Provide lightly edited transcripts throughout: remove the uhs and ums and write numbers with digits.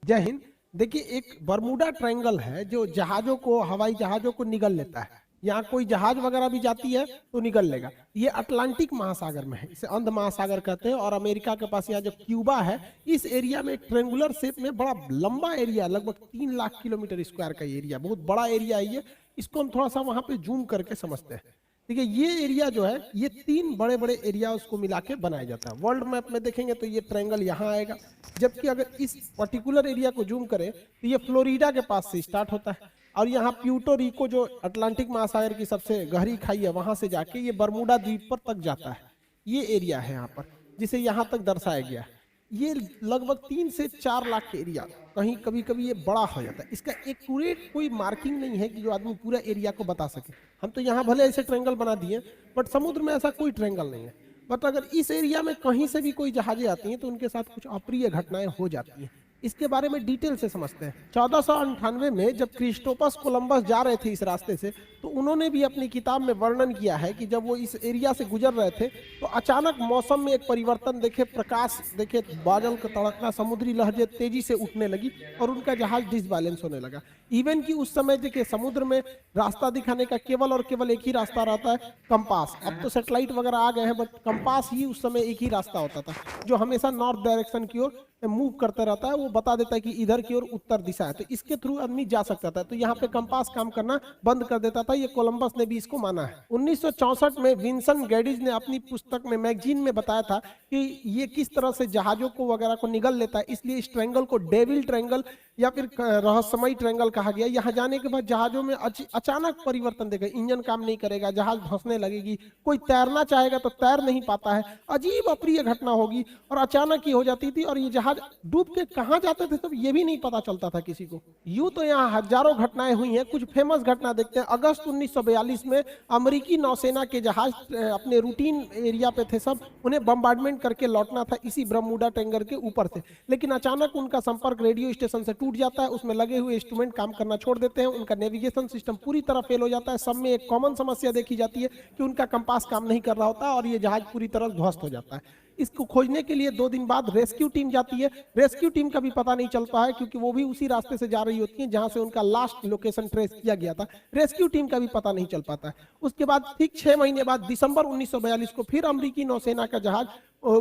जय हिंद। देखिए, एक बरमूडा ट्रायंगल है जो जहाजों को, हवाई जहाजों को निगल लेता है। यहाँ कोई जहाज वगैरह भी जाती है तो निगल लेगा। ये अटलांटिक महासागर में है, इसे अंध महासागर कहते हैं। और अमेरिका के पास यहाँ जो क्यूबा है, इस एरिया में एक ट्रेंगुलर शेप में बड़ा लंबा एरिया, लगभग 3 लाख किलोमीटर स्क्वायर का एरिया, बहुत बड़ा एरिया है ये। इसको हम थोड़ा सा वहां पे जूम करके समझते हैं। देखिए, ये एरिया जो है, ये 3 बड़े-बड़े एरिया उसको मिला के बनाया जाता है। वर्ल्ड मैप में देखेंगे तो ये ट्रायंगल यहाँ आएगा, जबकि अगर इस पर्टिकुलर एरिया को जूम करें तो ये फ्लोरिडा के पास से स्टार्ट होता है और यहाँ प्यूर्टो रिको, जो अटलांटिक महासागर की सबसे गहरी खाई है, वहां से जाके ये बरमूडा द्वीप पर तक जाता है। ये एरिया है यहाँ पर, जिसे यहाँ तक दर्शाया गया है। ये लगभग 3 से 4 लाख के एरिया, कहीं कभी कभी ये बड़ा हो जाता है। इसका एक्यूरेट कोई मार्किंग नहीं है कि जो आदमी पूरा एरिया को बता सके। हम तो यहाँ भले ऐसे ट्रायंगल बना दिए, बट समुद्र में ऐसा कोई ट्रायंगल नहीं है। बट अगर इस एरिया में कहीं से भी कोई जहाजें आती हैं तो उनके साथ कुछ अप्रिय घटनाएं हो जाती हैं। इसके बारे में डिटेल से समझते हैं। 1498 में जब क्रिस्टोफर कोलंबस जा रहे थे इस रास्ते से, तो उन्होंने भी अपनी किताब में वर्णन किया है कि जब वो इस एरिया से गुजर रहे थे तो अचानक मौसम में एक परिवर्तन देखे, प्रकाश देखे, बादल का तड़कना, समुद्री लहरें तेजी से उठने लगी और उनका जहाज डिसबैलेंस होने लगा। इवन कि उस समय देखिए, समुद्र में रास्ता दिखाने का केवल और केवल एक ही रास्ता रहता है, कंपास। अब तो सैटेलाइट वगैरह आ गए हैं, बट कंपास ही उस समय एक ही रास्ता होता था, जो हमेशा नॉर्थ डायरेक्शन की ओर मूव करता रहता है। वो बता देता है कि इधर की ओर उत्तर दिशा है, तो इसके थ्रू आदमी जा सकता था। तो यहाँ पे कंपास काम करना बंद कर देता था। ये कोलंबस ने भी इसको माना है। 1964 में विंसेंट गैडिज ने अपनी पुस्तक में, मैगजीन में बताया था कि ये किस तरह से जहाजों को वगैरह को निगल लेता है। इसलिए इस ट्रायंगल को डेविल ट्रायंगल या फिर रहस्यमयी ट्रायंगल कहा गया। यहाँ जाने के बाद जहाजों में अचानक परिवर्तन देगा, इंजन काम नहीं करेगा, जहाज धंसने लगेगी, कोई तैरना चाहेगा तो तैर नहीं पाता है, अजीब अप्रिय घटना होगी और अचानक ही हो जाती थी। और ये जहाज डूब के कहां जाते थे तो ये भी नहीं पता चलता था किसी को। यूं तो यहाँ हजारों घटनाएं हुई हैं। कुछ फेमस घटना देखते हैं। अगस्त 1942 में अमेरिकी नौसेना के जहाज अपने रूटीन एरिया पे थे, सब उन्हें बम्बार्डमेंट करके लौटना था इसी बरमूडा ट्रायंगल के ऊपर से। लेकिन अचानक उनका संपर्क रेडियो स्टेशन से टूट जाता है, उसमें लगे हुए इंस्ट्रूमेंट काम करना छोड़ देते हैं, उनका नेविगेशन सिस्टम पूरी तरह फेल हो जाता है। सब में एक कॉमन समस्या देखी जाती है कि उनका कंपास काम नहीं कर रहा होता और ये जहाज पूरी तरह ध्वस्त हो जाता है। इसको खोजने के लिए 2 दिन बाद रेस्क्यू टीम जाती है। रेस्क्यू टीम का भी पता नहीं चलता है, क्योंकि वो भी उसी रास्ते से जा रही होती है जहां से उनका लास्ट लोकेशन ट्रेस किया गया था। रेस्क्यू टीम का भी पता नहीं चल पाता है। उसके बाद ठीक 6 महीने बाद दिसंबर 1942 को फिर अमेरिकी नौसेना का जहाज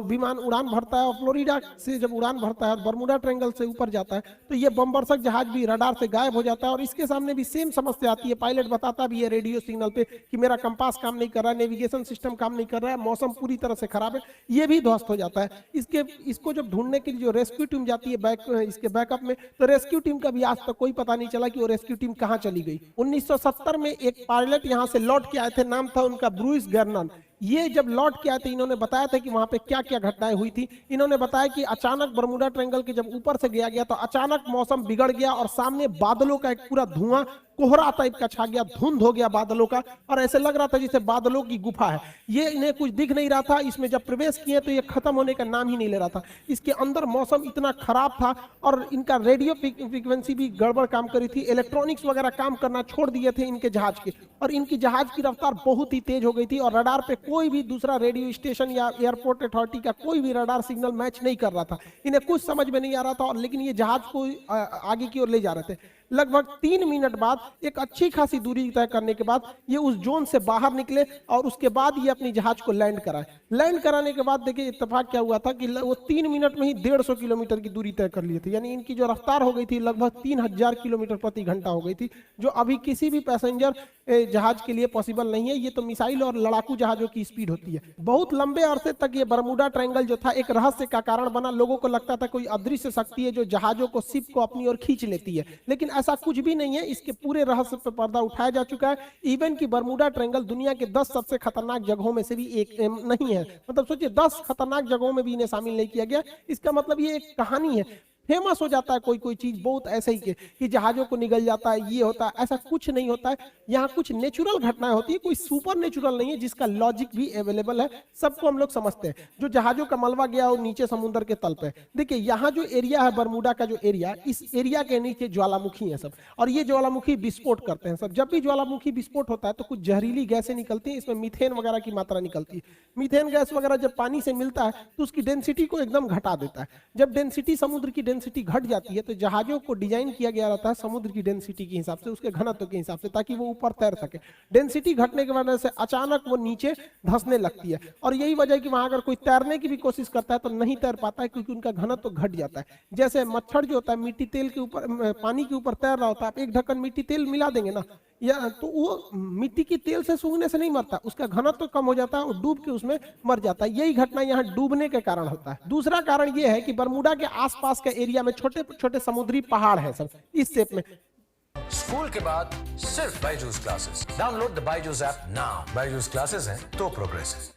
विमान उड़ान भरता है और फ्लोरिडा से जब उड़ान भरता है और बरमूडा ट्रायंगल से ऊपर जाता है तो ये बमवर्षक जहाज भी रडार से गायब हो जाता है। और इसके सामने भी सेम समस्या आती है। पायलट बताता भी है रेडियो सिग्नल पे कि मेरा कंपास काम नहीं कर रहा है, नेविगेशन सिस्टम काम नहीं कर रहा है, मौसम पूरी तरह से खराब है। ये भी ध्वस्त हो जाता है। इसको जब ढूंढने के लिए जो रेस्क्यू टीम जाती है इसके बैकअप में, तो रेस्क्यू टीम का भी आज तक कोई पता नहीं चला कि वो रेस्क्यू टीम कहां चली गई। 1970 में एक पायलट यहां से लौट के आए थे, नाम था उनका ब्रूइस गर्नन। ये जब लौट के आए थे, इन्होंने बताया था कि वहां पे क्या क्या घटनाएं हुई थी। इन्होंने बताया कि अचानक बरमूडा ट्रायंगल के जब ऊपर से गया तो अचानक मौसम बिगड़ गया और सामने बादलों का एक पूरा धुआं, कोहरा टाइप का छा गया, धुंध हो गया बादलों का, और ऐसे लग रहा था जैसे बादलों की गुफा है। ये इन्हें कुछ दिख नहीं रहा था। इसमें जब प्रवेश किए तो ये खत्म होने का नाम ही नहीं ले रहा था। इसके अंदर मौसम इतना खराब था और इनका रेडियो फ्रीक्वेंसी भी गड़बड़ काम करी थी, इलेक्ट्रॉनिक्स वगैरह काम करना छोड़ दिए थे इनके जहाज के, और इनकी जहाज की रफ्तार बहुत ही तेज हो गई थी और रडार पे कोई भी दूसरा रेडियो स्टेशन या एयरपोर्ट अथॉरिटी का कोई भी रडार सिग्नल मैच नहीं कर रहा था। इन्हें कुछ समझ में नहीं आ रहा था, और लेकिन ये जहाज को आगे की ओर ले जा रहे थे। लगभग 3 मिनट बाद, एक अच्छी खासी दूरी तय करने के बाद, ये उस जोन से बाहर निकले और उसके बाद ये अपनी जहाज को लैंड कराए। लैंड कराने के बाद देखिए इत्तेफाक क्या हुआ था कि वो 3 मिनट में ही 150 किलोमीटर की दूरी तय कर लिए थे। यानी इनकी जो रफ्तार हो गई थी लगभग 3000 किलोमीटर प्रति घंटा हो गई थी, जो अभी किसी भी पैसेंजर जहाज के लिए पॉसिबल नहीं है। ये तो मिसाइल और लड़ाकू जहाजों की स्पीड होती है। बहुत लंबे अरसे तक ये बरमूडा ट्रायंगल जो था एक रहस्य का कारण बना। लोगों को लगता था कोई अदृश्य शक्ति है जो जहाजों को, शिप को अपनी ओर खींच लेती है, लेकिन ऐसा कुछ भी नहीं है। इसके पूरे रहस्य पर पर्दा उठाया जा चुका है। इवन की बरमूडा ट्रायंगल दुनिया के 10 सबसे खतरनाक जगहों में से भी एक नहीं है। मतलब सोचिए, 10 खतरनाक जगहों में भी इन्हें शामिल नहीं किया गया। इसका मतलब ये एक कहानी है। फेमस हो जाता है कोई चीज बहुत ऐसे ही कि जहाजों को निगल जाता है, ये होता है, ऐसा कुछ नहीं होता है। यहाँ कुछ नेचुरल घटनाएं होती है, कोई सुपर नेचुरल नहीं है, जिसका लॉजिक भी अवेलेबल है, सबको हम लोग समझते हैं। जो जहाजों का मलबा गया और नीचे समुद्र के तल पे, देखिए यहाँ जो एरिया है बरमूडा का जो एरिया, इस एरिया के नीचे ज्वालामुखी है सब, और ये ज्वालामुखी विस्फोट करते हैं सब। जब भी ज्वालामुखी विस्फोट होता है तो कुछ जहरीली गैसें निकलती हैं, इसमें मीथेन वगैरह की मात्रा निकलती है। मीथेन गैस वगैरह जब पानी से मिलता है तो उसकी डेंसिटी को एकदम घटा देता है। जब डेंसिटी, समुद्र की डेंसिटी घट जाती है तो जहाजों को डिजाइन किया गया रहता है समुद्र की डेंसिटी के हिसाब से, उसके घनत्व के हिसाब से, ताकि वो ऊपर तैर सके। डेंसिटी घटने की वजह से अचानक वो नीचे धंसने लगती है, और यही वजह है कि वहां अगर कोई तैरने की भी कोशिश करता है तो नहीं तैर पाता है, क्योंकि उनका घनत्व घट जाता है। जैसे मच्छर जो होता है मिट्टी तेल के ऊपर, पानी के ऊपर तैर रहा होता है, आप एक ढक्कन मिट्टी तेल मिला देंगे ना, या तो वो मिट्टी की तेल से सूंघने से नहीं मरता, उसका घनत्व कम हो जाता है और डूब के उसमें मर जाता है। यही घटना यहाँ डूबने के कारण होता है। दूसरा कारण ये है कि बरमूडा के आसपास के एरिया में छोटे छोटे समुद्री पहाड़ है सब इस शेप में। स्कूल के बाद सिर्फ Byju's classes. Download the Byju's app now. Byju's classes हैं तो प्रोग्रेस है।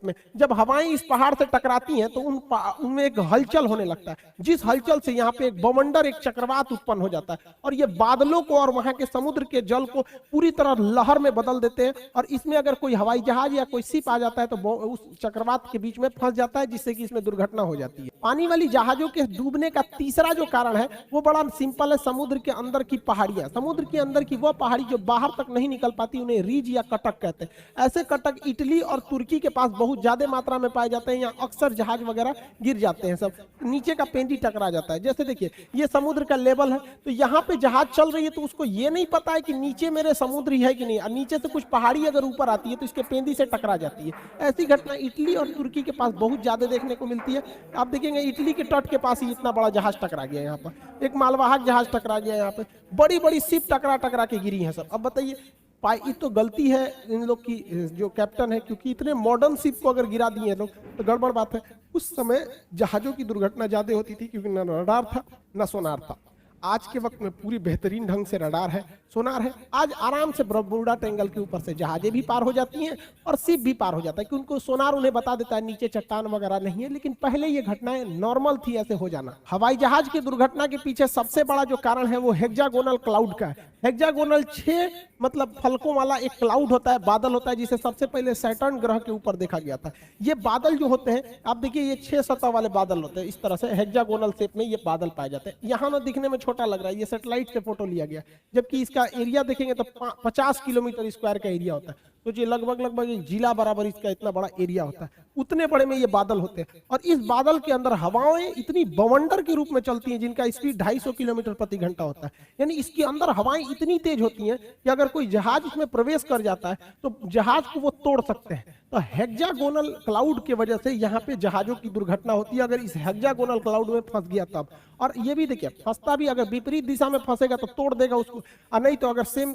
में जब हवाएं इस पहाड़ से टकराती हैं तो उनमें एक हलचल होने लगता है, जिस हलचल से यहाँ पे एक बवंडर, एक चक्रवात उत्पन्न हो जाता है, और ये बादलों को और वहां के समुद्र के जल को पूरी तरह लहर में बदल देते हैं। और इसमें अगर कोई हवाई जहाज या कोई शिप आ जाता है तो उस चक्रवात के बीच में फंस जाता है, जिससे कि इसमें दुर्घटना हो जाती है। पानी वाली जहाजों के डूबने का तीसरा जो कारण है वो बड़ा सिंपल है, समुद्र के अंदर की पहाड़ियां। समुद्र के अंदर की वो पहाड़ी जो बाहर तक नहीं निकल पाती, उन्हें रीज या कटक कहते हैं। ऐसे कटक इटली और तुर्की के पास बहुत ज्यादा मात्रा में पाए जाते हैं। यहाँ अक्सर जहाज वगैरह गिर जाते हैं, सब नीचे का पेंदी टकरा जाता है। जैसे देखिए ये समुद्र का लेवल है, तो यहाँ पे जहाज चल रही है तो उसको ये नहीं पता है कि नीचे मेरे समुद्र ही है कि नहीं, और नीचे से कुछ पहाड़ी अगर ऊपर आती है तो इसके पेंदी से टकरा जाती है। ऐसी घटना इटली और तुर्की के पास बहुत ज्यादा देखने को मिलती है। आप देखेंगे इटली के तट के पास ही इतना बड़ा जहाज टकरा गया, यहाँ पर एक मालवाहक जहाज टकरा गया, यहाँ पे बड़ी बड़ी शिप टकरा टकरा के गिरी है सब। अब बताइए ये तो गलती है इन लोग की, जो कैप्टन है, क्योंकि इतने मॉडर्न शिप को अगर गिरा दिए लोग तो गड़बड़ बात है। उस समय जहाजों की दुर्घटना ज्यादा होती थी क्योंकि न रडार था न सोनार था। आज के वक्त में पूरी बेहतरीन ढंग से रडार है, सोनार है। आज आराम से बरमूडा ट्रायंगल के ऊपर से जहाजें भी पार हो जाती हैं और शिप भी पार हो जाता है, क्योंकि उनको सोनार उन्हें बता देता है नीचे चट्टान वगैरह नहीं है। लेकिन पहले ये घटनाएं नॉर्मल थी ऐसे हो जाना। हवाई जहाज की दुर्घटना के पीछे सबसे बड़ा जो कारण है वो हेक्सागोनल क्लाउड का है। हेक्सागोनल 6 मतलब फलकों वाला एक क्लाउड होता है, बादल होता है, जिसे सबसे पहले सैटर्न ग्रह के ऊपर देखा गया था। ये बादल जो होते हैं, आप देखिए ये 6 सतह वाले बादल होते हैं, इस तरह से हेक्सागोनल शेप में ये बादल पाए जाते हैं। यहाँ ना दिखने में छोटा लग रहा है, ये सैटेलाइट से फोटो लिया गया, जबकि इसका एरिया देखेंगे तो 50 किलोमीटर स्क्वायर का एरिया होता है। तो ये लगभग एक जिला बराबर इसका इतना बड़ा एरिया होता है, उतने बड़े में ये बादल होते हैं। और इस बादल के अंदर हवाएं इतनी बवंडर के रूप में चलती हैं जिनका स्पीड 250 किलोमीटर प्रति घंटा होता है। यानी इसके अंदर हवाएं इतनी तेज होती हैं कि अगर कोई जहाज इसमें प्रवेश कर जाता है तो जहाज को वो तोड़ सकते हैं। तो हेक्सागोनल क्लाउड की वजह से यहाँ पे जहाजों की दुर्घटना होती है, अगर इस हेक्सागोनल क्लाउड में फंस गया तब। और ये भी देखिए फंसता भी, अगर विपरीत दिशा में फंसेगा तो तोड़ देगा उसको, और नहीं तो अगर सेम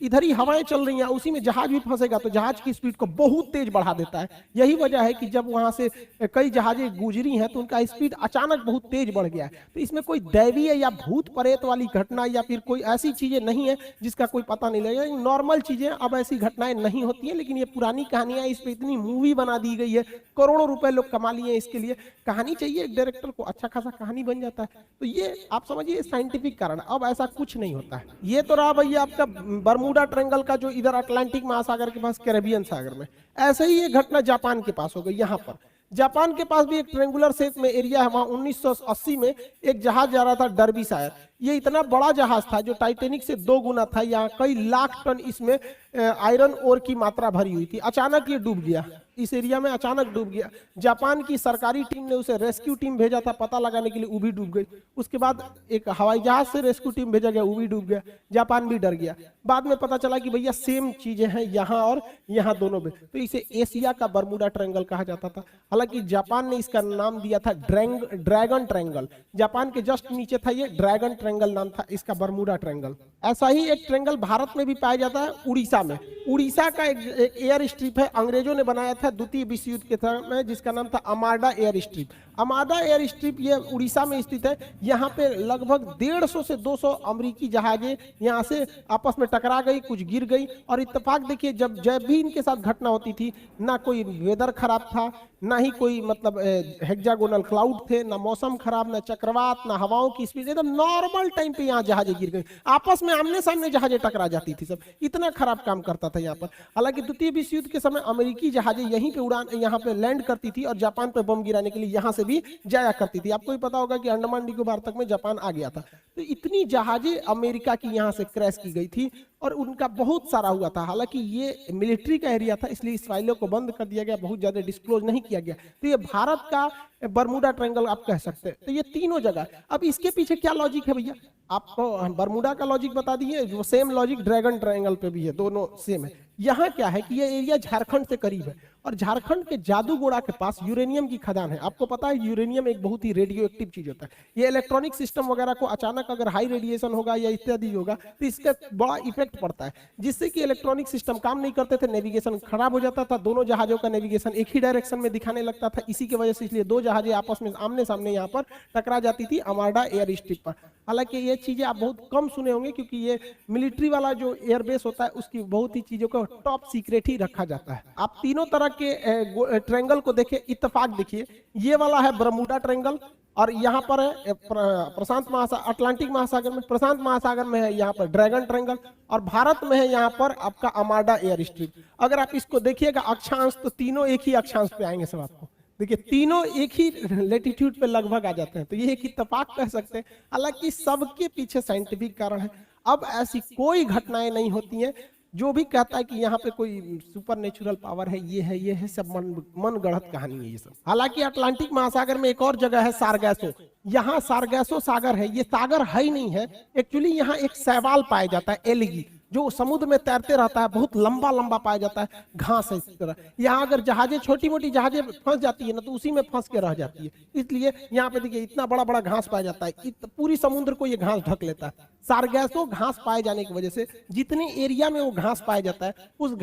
इधर ही हवाएं चल रही हैं उसी में जहाज भी फंसेगा तो जहाज की स्पीड को बहुत तेज बढ़ा देता है। यही वजह है कि जब वहां से कई जहाजें गुजरी हैं तो उनका स्पीड अचानक बहुत तेज बढ़ गया है। तो इसमें कोई दैवीय या भूत प्रेत वाली घटना या फिर कोई ऐसी चीजें नहीं है जिसका कोई पता नहीं लगेगा। नॉर्मल चीजें, अब ऐसी घटनाएं नहीं होती है, लेकिन ये पुरानी कहानियां, इस पे इतनी मूवी बना दी गई है, करोड़ों रुपए लोग कमा लिए इसके लिए। कहानी चाहिए एक डायरेक्टर को, अच्छा खासा कहानी बन जाता है। तो ये आप समझिए साइंटिफिक कारण। अब ऐसा कुछ नहीं होता है। ये तो रहा भैया आपका बरमूडा ट्रायंगल का, जो इधर अटलांटिक महासागर के पास कैरेबियन सागर में। ऐसे ही ये घटना जापान के पास हो गई। यहाँ पर जापान के पास भी एक ट्रेंगुलर शेप में एरिया है, वहां 1980 में एक जहाज जा रहा था डर्बीशायर। ये इतना बड़ा जहाज था जो टाइटेनिक से 2 गुना था। यहाँ कई लाख टन इसमें आयरन ओर की मात्रा भरी हुई थी। अचानक ये डूब गया, इस एरिया में अचानक डूब गया। जापान की सरकारी टीम ने उसे रेस्क्यू टीम भेजा था पता लगाने के लिए, वो भी डूब गई। उसके बाद एक हवाई जहाज से रेस्क्यू टीम भेजा गया, वो भी डूब गया। जापान भी डर गया। बाद में पता चला कि भैया सेम चीजें हैं यहाँ और यहाँ दोनों में, तो इसे एशिया का बरमूडा ट्रायंगल कहा जाता था। हालांकि जापान ने इसका नाम दिया था ड्रैगन ट्रायंगल। जापान के जस्ट नीचे था ये ड्रैगन ट्रायंगल नाम था इसका, बरमूडा ट्रायंगल। ऐसा ही एक ट्रायंगल भारत में भी पाया जाता है, उड़ीसा में। उड़ीसा का एक एयर स्ट्रिप है, अंग्रेजों ने बनाया था द्वितीय विश्व युद्ध के समय, जिसका नाम था अमाडा एयर स्ट्रिप। अमाडा एयर स्ट्रिप ये उड़ीसा में स्थित है। यहाँ पे लगभग 150 से 200 अमेरिकी जहाजें यहाँ से आपस में टकरा गई, कुछ गिर गई। और इत्तेफाक देखिए, जब भी इनके साथ घटना होती थी, ना कोई वेदर खराब था, ना ही कोई मतलब हेक्सागोनल क्लाउड थे, ना मौसम खराब, ना चक्रवात, ना हवाओं की स्पीड, एकदम नॉर्मल टाइम पे यहाँ जहाजें गिर गई। आपस में आमने सामने जहाजें टकरा जाती थी सब, इतना खराब काम करता था यहाँ पर। हालांकि द्वितीय विश्व युद्ध के समय अमेरिकी जहाजें यहीं पे उड़ान, यहाँ पे लैंड करती थी और जापान पे बम गिराने के लिए यहाँ से भी जाया करती थी। आपको भी पता होगा कि अंडमान निकोबार तक में जापान आ गया था। तो इतनी जहाजें अमेरिका की यहाँ से क्रैश की गई थी। और उनका बहुत सारा हुआ था। हालांकि ये मिलिट्री का एरिया था, इसलिए इस फाइलों को बंद कर दिया गया, बहुत ज्यादा डिस्क्लोज नहीं किया गया। तो ये भारत का बरमूडा ट्रायंगल आप कह सकते हैं। तो ये तीनों जगह, अब इसके पीछे क्या लॉजिक है भैया, आपको बरमूडा का लॉजिक बता दिए, वो सेम लॉजिक ड्रैगन ट्रायंगल पे भी है, दोनों सेम है। यहाँ क्या है कि ये एरिया झारखंड से करीब है और झारखंड के जादूगोड़ा के पास यूरेनियम की खदान है। आपको पता है यूरेनियम एक बहुत ही रेडियो एक्टिव चीज होता है। ये इलेक्ट्रॉनिक सिस्टम वगैरह को अचानक अगर हाई रेडिएशन होगा या इत्यादि होगा तो इसका बड़ा इफेक्ट पड़ता है, जिससे कि इलेक्ट्रॉनिक सिस्टम काम नहीं करते थे, नेविगेशन खराब हो जाता था, दोनों जहाजों का नेविगेशन एक ही डायरेक्शन में दिखाने लगता था। इसी की वजह से इसलिए दो जहाजें आपस में आमने सामने यहाँ पर टकरा जाती थी अमार्डा एयर स्ट्रिप पर। हालांकि ये चीजें आप बहुत कम सुने होंगे, क्योंकि ये मिलिट्री वाला जो एयरबेस होता है उसकी बहुत ही चीजों को टॉप सीक्रेट ही रखा जाता है। आप तीनों तरह के ट्रायंगल को देखिए, इत्तेफाक देखिए, ये वाला है बरमूडा ट्रायंगल और यहाँ पर है प्रशांत महासागर, अटलांटिक महासागर में, प्रशांत महासागर में है यहाँ पर ड्रैगन ट्रायंगल और भारत में है यहाँ पर आपका अमार्डा एयर स्ट्रिप। अगर आप इसको देखिएगा अक्षांश, तो तीनों एक ही अक्षांश पे आएंगे सब आपको। देखिए तीनों एक ही लेटीट्यूड पे लगभग आ जाते हैं, तो ये एक इत्तेफाक कह सकते हैं। हालांकि सबके पीछे साइंटिफिक कारण है। अब ऐसी कोई घटनाएं नहीं होती हैं। जो भी कहता है कि यहाँ पे कोई सुपर नेचुरल पावर है, ये है सब मन गढ़ंत कहानी है ये सब। हालांकि अटलांटिक महासागर में एक और जगह है सारगैसो, यहाँ सारगैसो सागर है। ये सागर है ही नहीं है एक्चुअली, यहाँ एक शैवाल पाया जाता है, एलगी, जो समुद्र में तैरते रहता है, बहुत लंबा लंबा पाया जाता है, घास है इस तरह। यहाँ अगर जहाजें, छोटी मोटी जहाजें फंस जाती है ना, तो उसी में फंस के रह जाती है। इसलिए यहाँ पे देखिए इतना बड़ा बड़ा घास पाया जाता है, पूरी समुद्र को ये घास ढक लेता है। सारगैसो घास पाए जाने की वजह से जितने एरिया में वो घास पाया जाता है, उस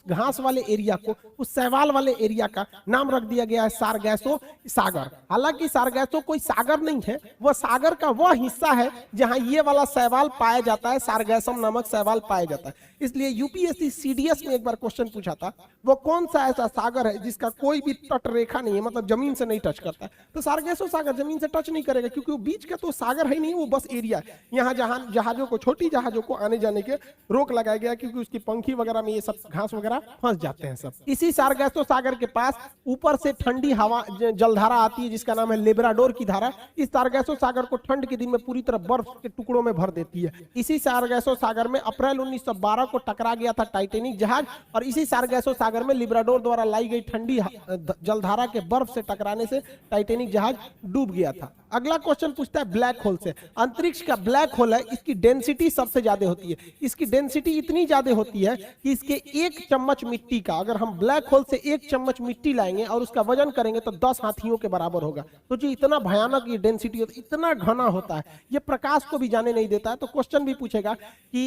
घास वाले एरिया को, उस शैवाल वाले एरिया का नाम रख दिया गया है सारगैसो सागर। हालांकि सारगैसो कोई सागर नहीं है, वह सागर का वह हिस्सा है जहां ये वाला शैवाल पाया जाता है, सारगैसम नामक शैवाल पाया जाता है। इसलिए यूपीएससी सीडीएस में एक बार क्वेश्चन पूछा था, वो कौन सा ऐसा सागर है जिसका कोई भी तट रेखा नहीं है, मतलब जमीन से नहीं टच करता है। तो सारगैसो सागर जमीन से टच नहीं करेगा, क्योंकि वो बीच का तो सागर है नहीं, वो बस एरिया है। यहाँ जहां जहाजों को, छोटी जहाजों को आने जाने के रोक लगाया गया, क्योंकि उसकी पंखी वगैरह में ये सब घास वगैरह फंस जाते हैं सब। इसी सारगैसो सागर के पास ऊपर से ठंडी हवा जलधारा आती है, जिसका नाम है लेब्राडोर की धारा। इस सारगैसो सागर को ठंड के दिन में पूरी तरह बर्फ के टुकड़ों में भर देती है। इसी सारगैसो सागर में अप्रैल 1912 को टकरा गया था टाइटेनिक जहाज, और इसी सारगैसो सागर में लिब्राडोर द्वारा लाई गई ठंडी जलधारा के बर्फ से टकराने से टाइटेनिक जहाज डूब गया था। अगला क्वेश्चन पूछता है ब्लैक होल से। अंतरिक्ष का ब्लैक होल है, इसकी डेंसिटी सबसे ज्यादा होती है। इसकी डेंसिटी इतनी ज्यादा होती है कि इसके एक चम्मच मिट्टी का, अगर हम ब्लैक होल से एक चम्मच मिट्टी लाएंगे और उसका वजन करेंगे तो 10 हाथियों के बराबर होगा। तो जो इतना भयानक ये डेंसिटी होता है, इतना घना होता है, ये प्रकाश को भी जाने नहीं देता है। तो क्वेश्चन भी पूछेगा कि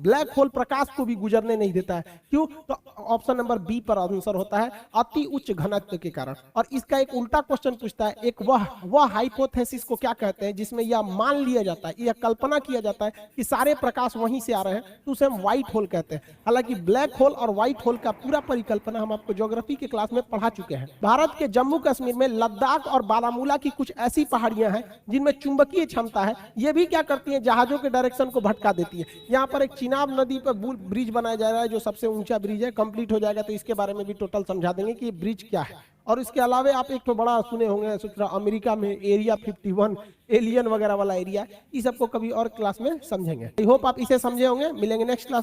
ब्लैक होल प्रकाश को भी गुजरने नहीं देता है, क्यों? तो ऑप्शन नंबर बी पर आंसर होता है, अति उच्च घनत्व के कारण। और इसका एक उल्टा क्वेश्चन पूछता है, एक वह हाइपोथेसिस को क्या कहते हैं जिसमें यह मान लिया जाता है, यह कल्पना किया जाता है कि सारे प्रकाश वहीं से आ रहे हैं, तो उसे हम व्हाइट होल कहते हैं। हालांकि ब्लैक होल और व्हाइट होल का पूरा परिकल्पना हम आपको ज्योग्राफी के क्लास में पढ़ा चुके हैं। भारत के जम्मू कश्मीर में लद्दाख और बारामूला की कुछ ऐसी पहाड़ियां हैं जिनमें चुंबकीय क्षमता है। ये भी क्या करती है, जहाजों के डायरेक्शन को भटका देती है। यहाँ पर एक चिनाब नदी पर ब्रिज बनाया जा रहा है, जो सबसे ऊंचा ब्रिज है, कंप्लीट हो जाएगा तो इसके बारे में भी टोटल समझा देंगे कि ब्रिज क्या है। और इसके अलावा आप एक तो बड़ा सुने होंगे सूत्रा, अमेरिका में एरिया 51 एलियन वगैरह वाला एरिया, इस सबको कभी और क्लास में समझेंगे। आई होप आप इसे समझे होंगे। मिलेंगे नेक्स्ट क्लास।